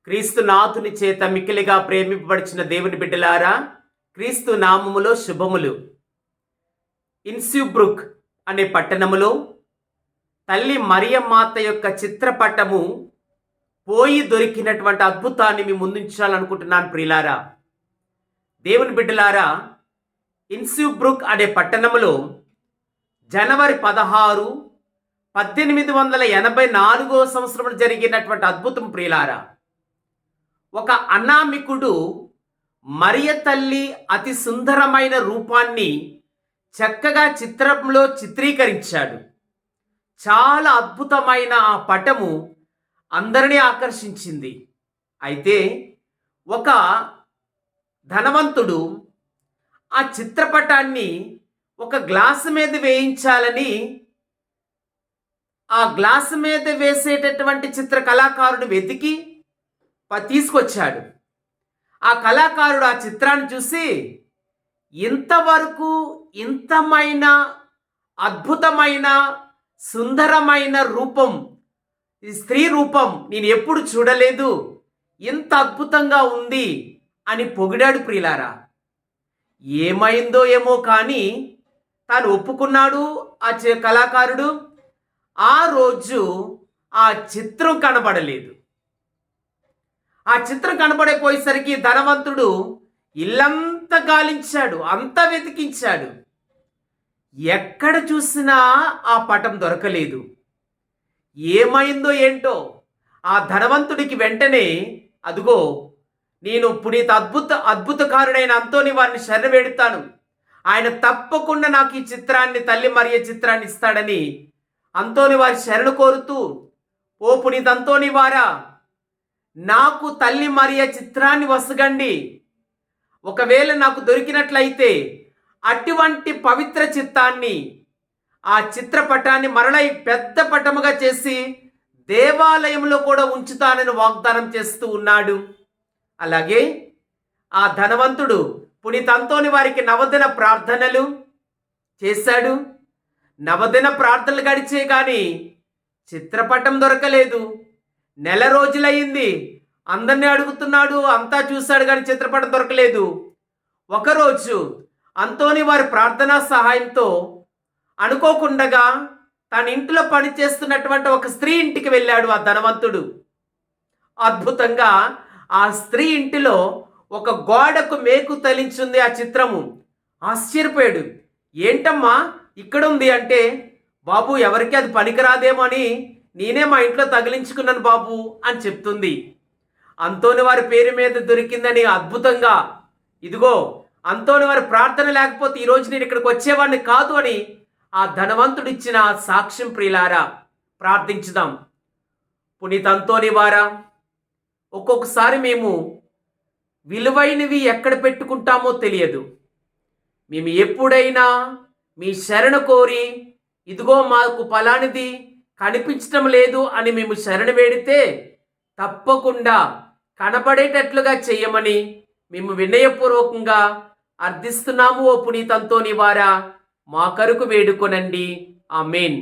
క్రీస్తు నాథుని చేత మిక్కిలిగా ప్రేమింపబడిన దేవుని బిడ్డలారా, క్రీస్తు నామములో శుభములు. ఇన్స్బ్రూక్ అనే పట్టణములో తల్లి మరియమాత యొక్క చిత్రపటము పోయి దొరికినటువంటి అద్భుతాన్ని మీ ముందుంచాలనుకుంటున్నాను ప్రియులారా. దేవుని బిడ్డలారా, ఇన్స్బ్రూక్ అనే పట్టణములో జనవరి 16, 1884 సంవత్సరం జరిగినటువంటి అద్భుతం ప్రియులారా. ఒక అనామికుడు మరియ తల్లి అతి సుందరమైన రూపాన్ని చక్కగా చిత్రంలో చిత్రీకరించాడు. చాలా అద్భుతమైన ఆ పటము అందరినీ ఆకర్షించింది. అయితే ఒక ధనవంతుడు ఆ చిత్రపటాన్ని ఒక గ్లాసు మీద వేయించాలని ఆ గ్లాసు మీద వేసేటటువంటి చిత్ర కళాకారుడు వెతికి తీసుకొచ్చాడు. ఆ కళాకారుడు ఆ చిత్రాన్ని చూసి, ఇంతవరకు ఇంతమైన అద్భుతమైన సుందరమైన రూపం, స్త్రీ రూపం నేను ఎప్పుడు చూడలేదు, ఇంత అద్భుతంగా ఉంది అని పొగిడాడు ప్రియులారా. ఏమైందో ఏమో కానీ తాను ఒప్పుకున్నాడు ఆ కళాకారుడు. ఆ రోజు ఆ చిత్రం కనబడలేదు. ఆ చిత్రం కనబడిపోయేసరికి ధనవంతుడు ఇల్లంతా గాలించాడు, అంతా వెతికించాడు. ఎక్కడ చూసినా ఆ పటం దొరకలేదు. ఏమైందో ఏంటో ఆ ధనవంతుడికి వెంటనే, అదుగో నేను పునీత అద్భుతకారుడైన అంతోని వారిని శరణవేడుతాను, ఆయన తప్పకుండా నాకు ఈ చిత్రాన్ని, తల్లి మరియ చిత్రాన్ని ఇస్తాడని అంతోని వారి శరణు కోరుతూ, ఓ పునీత అంతోని వారా, నాకు తల్లి మరియ చిత్రాన్ని వసగండి. ఒకవేళ నాకు దొరికినట్లయితే అటువంటి పవిత్ర చిత్తాన్ని, ఆ చిత్రపటాన్ని మరలా పెద్ద పటముగా చేసి దేవాలయంలో కూడా ఉంచుతానని వాగ్దానం చేస్తూ ఉన్నాడు. అలాగే ఆ ధనవంతుడు పునీత అంతోని వారికి నవదిన ప్రార్థనలు చేశాడు. నవదిన ప్రార్థనలు గడిచే కానీ చిత్రపటం దొరకలేదు. నెల రోజులయ్యింది. అందరినీ అడుగుతున్నాడు, అంతా చూశాడు కానీ చిత్రపటం దొరకలేదు. ఒకరోజు అంతోని వారి ప్రార్థనా సహాయంతో అనుకోకుండగా తన ఇంట్లో పనిచేస్తున్నటువంటి ఒక స్త్రీ ఇంటికి వెళ్ళాడు ఆ ధనవంతుడు. అద్భుతంగా ఆ స్త్రీ ఇంటిలో ఒక గోడకు మేకు తలించింది ఆ చిత్రము. ఆశ్చర్యపోయాడు. ఏంటమ్మా ఇక్కడ ఉంది అంటే, బాబు ఎవరికి అది పనికిరాదేమో అని నేనే మా ఇంట్లో తగిలించుకున్నాను బాబు అని చెప్తుంది. అంతోని వారి పేరు మీద దొరికిందని అద్భుతంగా, ఇదిగో అంతోని వారి ప్రార్థన లేకపోతే ఈరోజు నేను ఇక్కడికి వచ్చేవాడిని కాదు అని ఆ ధనవంతుడు ఇచ్చిన సాక్ష్యం ప్రియులారా. ప్రార్థించుదాం. పునీత అంతోని వారా, ఒక్కొక్కసారి మేము విలువైనవి ఎక్కడ పెట్టుకుంటామో తెలియదు. మేము ఎప్పుడైనా మీ శరణు కోరి, ఇదిగో మాకు ఫలానిది కనిపించటం లేదు అని మేము శరణు వేడితే తప్పకుండా కనబడేటట్లుగా చెయ్యమని మేము వినయపూర్వకంగా అర్థిస్తున్నాము. ఓ పునీత అంతోని వారా, మా కొరకు వేడుకొనండి. ఆమేన్.